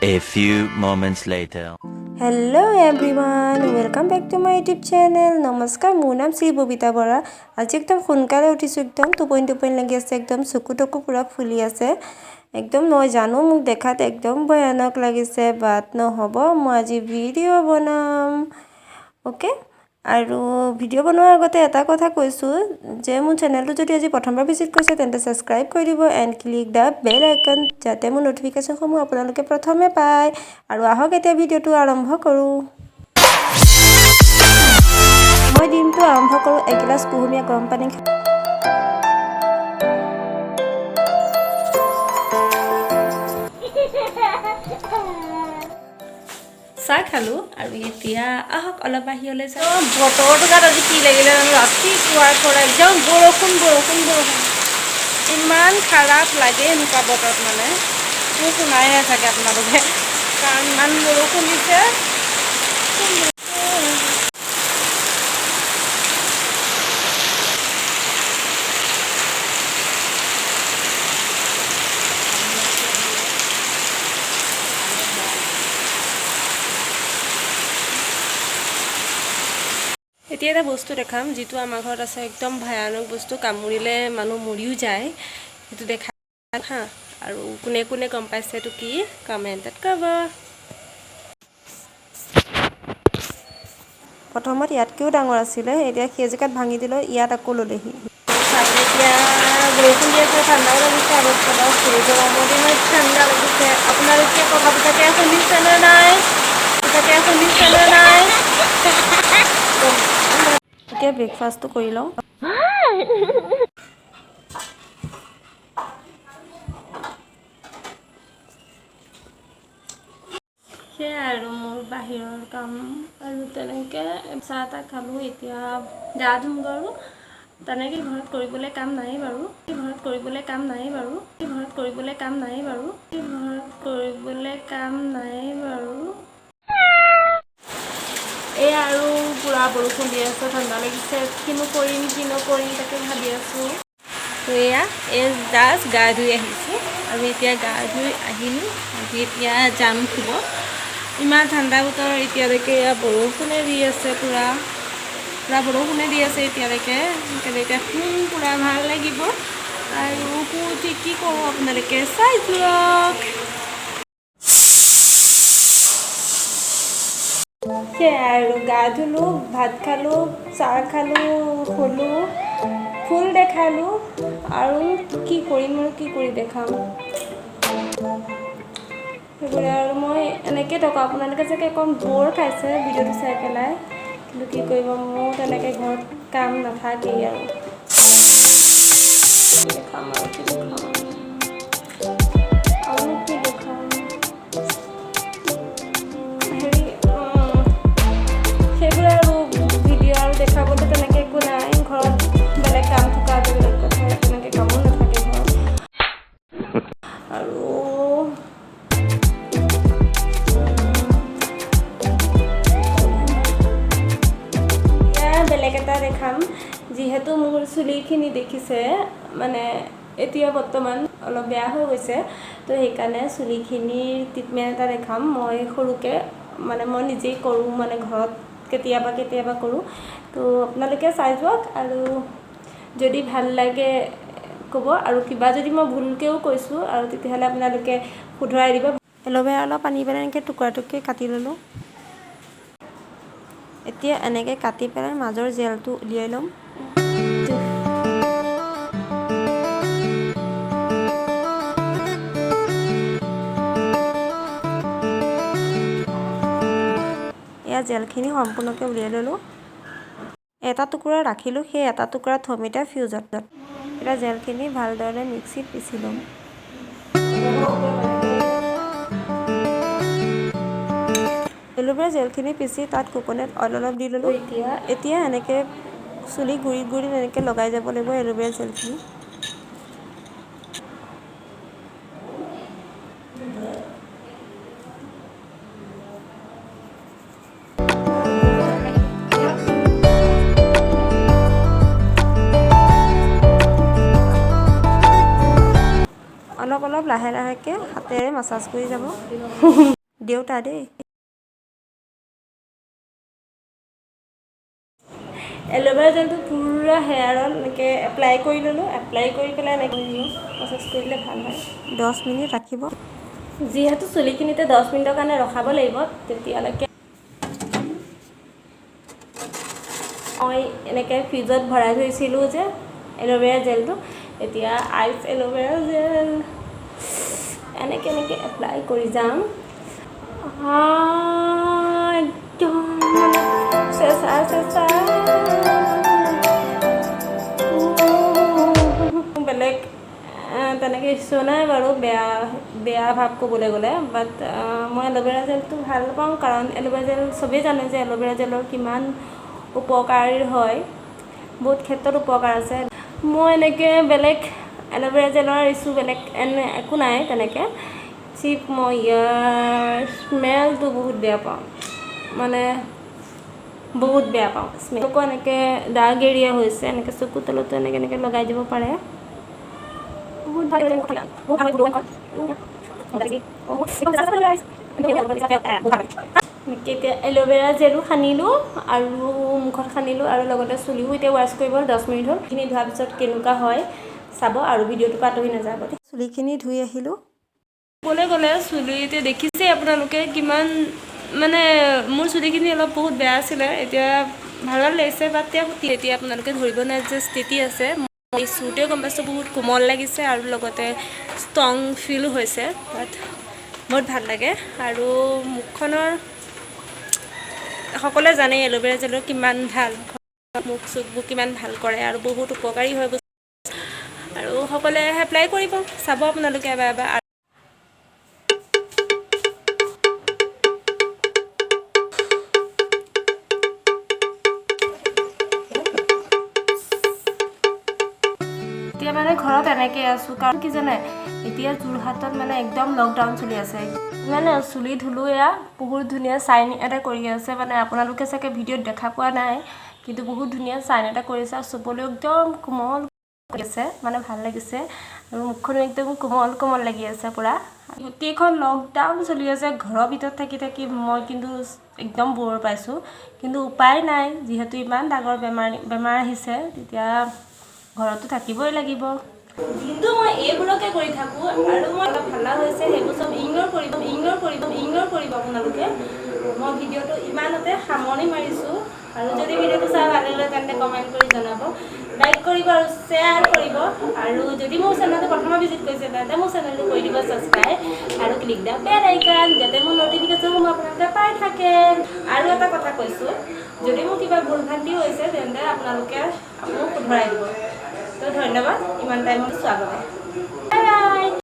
A few moments later. Hello everyone, welcome back to my YouTube channel. নমস্কাৰ, মোৰ নাম শ্ৰী ববিতা বৰা। আজি একদম সোনকালে উঠিছো, একদম টোপনি লাগি আছে, একদম চকুটকু পুৰা ফুলি আছে। একদম মই জানো মোক দেখাত একদম ভয়ানক লাগিছে, বাট নহ'ব, মই আজি ভিডিঅ' বনাম। ওকে, আৰু ভিডিঅ' বনোৱাৰ আগতে এটা কথা কৈছোঁ যে মোৰ চেনেলটো যদি আজি প্ৰথমবাৰ ভিজিট কৰিছে তেন্তে সাবস্ক্ৰাইব কৰি দিব and click the bell icon যাতে মোৰ নটিফিকেশ্যনসমূহ আপোনালোকে প্ৰথমে পায়। আৰু আহক এতিয়া ভিডিঅ'টো আৰম্ভ কৰোঁ। মই দিনটো আৰম্ভ কৰোঁ এগিলাচ কুহুমীয়া গৰম পানী চাহ খালোঁ আৰু এতিয়া আহক অলপ বাহিৰলৈ যাওঁ। বতৰটো গাত আজি কি লাগিলে ৰাতিপুৱাৰ পৰা একদম বৰষুণ ইমান খাৰাপ লাগে এনেকুৱা বতৰত, মানে মোৰ শুনাইহে থাকে আপোনালোকে, কাৰণ ইমান বৰষুণ দিছে। এতিয়া এটা বস্তু দেখাম যিটো আমাৰ ঘৰত আছে, একদম ভয়ানক বস্তু, কামুৰিলে মানুহ মৰিও যায়, সেইটো দেখা হা। আৰু কোনে কোনে গম পাইছে এইটো কি কমেণ্টত ক'ব। প্ৰথমত ইয়াতকৈও ডাঙৰ আছিলে, এতিয়া সেই জেগাত ভাঙি দিলে, ইয়াত আকৌ ল'লেহি। এতিয়া বৰষুণ দি আছে, ঠাণ্ডাও লাগিছে, আৰু গৰমৰ দিনত ঠাণ্ডা লাগিছে। আপোনালোকে কথা পাতাতে শুনিছেনে নাই? এতিয়া ব্ৰেকফাষ্টটো কৰি লওঁ। সেয়াই আৰু মোৰ বাহিৰৰ কাম, আৰু তেনেকৈ চাহ তাহ খালোঁ। এতিয়া গা ধুম বাৰু, তেনেকৈ ঘৰত কৰিবলৈ কাম নাই বাৰু। এই আৰু পুৰা বৰষুণ দি আছে, ঠাণ্ডা লাগিছে, কি নকৰিম তাকে ভাবি আছোঁ। তো এই জাষ্ট গা ধুই আহিছোঁ, আৰু এতিয়া গা ধুই আহিলোঁ, এতিয়া যাম শুব। ইমান ঠাণ্ডা বতৰ, এতিয়ালৈকে বৰষুণে দি আছে, পুৰা বৰষুণে দি আছে এতিয়ালৈকে। এতিয়া শুম, পুৰা ভাল লাগিব। আৰু শুই উঠি কি কৰোঁ আপোনালোকে চাই যাওক। সেয়াই আৰু গা ধুলোঁ, ভাত খালোঁ, চাহ খালোঁ, শুলোঁ, ফুল দেখালোঁ, আৰু কি কৰি দেখাম সেইবোৰে। আৰু মই এনেকৈ থাকোঁ, আপোনালোকে চাগে অকণ ব'ৰ খাইছে ভিডিঅ'টো চাই পেলাই, কিন্তু কি কৰিব, মোৰ তেনেকৈ ঘৰত কাম নাথাকেই আৰু। দেখাম আৰু কি দেখাম, সেইবোৰে আৰু ভিডিঅ' আৰু দেখাবলৈ তেনেকৈ একো নাই। ঘৰত বেলেগ কাম থকা বেলেগ কথা, তেনেকৈ কামো নাথাকে ঘৰত। আৰু বেলেগ এটা দেখাম, যিহেতু মোৰ চুলিখিনি দেখিছে, মানে এতিয়া বৰ্তমান অলপ বেয়া হৈ গৈছে, তো সেইকাৰণে চুলিখিনিৰ ট্ৰিটমেণ্ট এটা দেখাম। মই সৰুকৈ, মানে মই নিজেই কৰোঁ, মানে ঘৰত কেতিয়াবা কৰোঁ। তো আপোনালোকে চাই যাওক, আৰু যদি ভাল লাগে ক'ব, আৰু কিবা যদি মই ভুলকৈও কৈছোঁ আৰু তেতিয়াহ'লে আপোনালোকে শুধৰাই দিব। এল'ভেৰা অলপ আনি পেলাই এনেকৈ টুকুৰা কাটি ল'লোঁ। এতিয়া এনেকৈ কাটি পেলাই মাজৰ জেলটো উলিয়াই ল'ম। এয়া জেলখিনি সম্পূৰ্ণকৈ উলিয়াই ল'লোঁ। এটা টুকুৰা ৰাখিলোঁ, সেই এটা টুকুৰা থ'ম এতিয়া ফ্ৰিজত। এতিয়া জেলখিনি ভালদৰে মিক্সিত পিচি ল'ম। এল'ভেৰা জেলখিনি পিচি তাত কোকোনাট অইল অলপ দি ল'লোঁ। এতিয়া এনেকৈ চুলি গুৰিত এনেকৈ লগাই যাব লাগিব এল'ভেৰা জেলখিনি। অলপ লাহে লাহেকৈ হাতেৰে মাছাজ কৰি যাব। দেউতা দেই এল'ভেৰা জেলটো পুৰা হেয়াৰত এনেকৈ এপ্লাই কৰি ল'লোঁ এপ্লাই কৰি পেলাই এনেকৈ প্ৰচেছ কৰিলে ভাল হয় 10 মিনিট ৰাখিব যিহেতু চুলিখিনিতে 10 মিনিটৰ কাৰণে ৰখাব লাগিব তেতিয়ালৈকে মই এনেকৈ ফ্ৰিজত ভৰাই থৈছিলোঁ যে এল'ভেৰা জেলটো এতিয়া আইচ এল'ভেৰা জেল এনেকৈ এপ্লাই কৰি যাম একদম চেঁচা চেঁচা বেলেগ তেনেকৈ ইচ্ছু নাই বাৰু বেয়া ভাৱ ক'বলৈ গ'লে বাট মই এল'ভেৰা জেলটো ভাল পাওঁ কাৰণ এল'ভেৰা জেল চবেই জানে যে এল'ভেৰা জেলৰ কিমান উপকাৰ হয় বহুত ক্ষেত্ৰত উপকাৰ আছে মই এনেকৈ বেলেগ এল'ভেৰা জেলৰ ইচ্ছু বেলেগ একো নাই তেনেকৈ চিপ মই ইয়াৰ স্মেলটো বহুত বেয়া পাওঁ মানে বহুত বেয়া পাওঁ স্মেলকো এনেকৈ দাগ এৰিয়া হৈছে এনেকৈ চকু তলতো এনেকৈ লগাই দিব পাৰে বহুত ভাল এতিয়া এল'ভেৰা জেলো সানিলোঁ আৰু মুখত সানিলোঁ আৰু লগতে চুলিও এতিয়া ৱাছ কৰিব 10 মিনিট হ'ল এইখিনি ধোৱাৰ পিছত কেনেকুৱা হয় চাব আৰু ভিডিঅ'টো পাতহি নাযাব চুলিখিনি ধুই আহিলোঁ ক'বলৈ গ'লে চুলি এতিয়া দেখিছে আপোনালোকে কিমান মানে মোৰ চুলিখিনি অলপ বহুত বেয়া আছিলে এতিয়া ভাল লাগিছে বাট এতিয়া আপোনালোকে ধৰিব নাই যে স্থিতি আছে এই চুটোৱে গম পাইছোঁ বহুত কোমল লাগিছে আৰু লগতে ষ্ট্ৰং ফিল হৈছে বাট বহুত ভাল লাগে আৰু মুখখনৰ সকলোৱে জানে এল'ভেৰা জেলৰ কিমান ভাল মুখ চুখবোৰ কিমান ভাল কৰে আৰু বহুত উপকাৰী হয় আৰু সকলোৱে এপ্লাই কৰিব চাব আপোনালোকে এবাৰ এতিয়া মানে ঘৰত এনেকৈ আছোঁ কাৰণ কি জানে এতিয়া যোৰহাটত মানে একদম লকডাউন চলি আছে মানে চুলি ধুলোঁ এয়া বহুত ধুনীয়া চাইন এটা কৰি আছে মানে আপোনালোকে চাগে ভিডিঅ'ত দেখা পোৱা নাই কিন্তু বহুত ধুনীয়া চাইন এটা কৰিছে আৰু চুবলৈ একদম কোমল আছে মানে ভাল লাগিছে আৰু মুখখনো একদম কোমল লাগি আছে পূৰা গোটেইখন লকডাউন চলি আছে ঘৰৰ ভিতৰত থাকি মই কিন্তু একদম বৰ পাইছোঁ কিন্তু উপায় নাই যিহেতু ইমান ডাঙৰ বেমাৰ আহিছে তেতিয়া ঘৰতো থাকিবই লাগিব কিন্তু মই এইবোৰকে কৰি থাকোঁ আৰু মই অলপ ভালা হৈছে সেইবোৰ চব ইগন'ৰ কৰিব আপোনালোকে মই ভিডিঅ'টো ইমানতে সামৰণি মাৰিছোঁ আৰু যদি ভিডিঅ'টো চাই ভাল লাগিলে তেন্তে কমেণ্ট কৰি জনাব লাইক কৰিব আৰু শ্বেয়াৰ কৰিব আৰু যদি মোৰ চেনেলটো প্ৰথমে ভিজিট কৰিছে তেন্তে মোৰ চেনেলটো কৰি দিব ছাবস্ক্ৰাইব আৰু ক্লিক দা বেল আইকন যাতে মোৰ ন'টিফিকেশ্যনসমূহ আপোনালোকে পাই থাকে আৰু এটা কথা কৈছোঁ যদি মোৰ কিবা ভুল ভ্ৰান্তি হৈছে তেন্তে আপোনালোকে মোক শুধৰাই দিব তো ধন্যবাদ ইমান টাইমত চোৱাৰ বাবে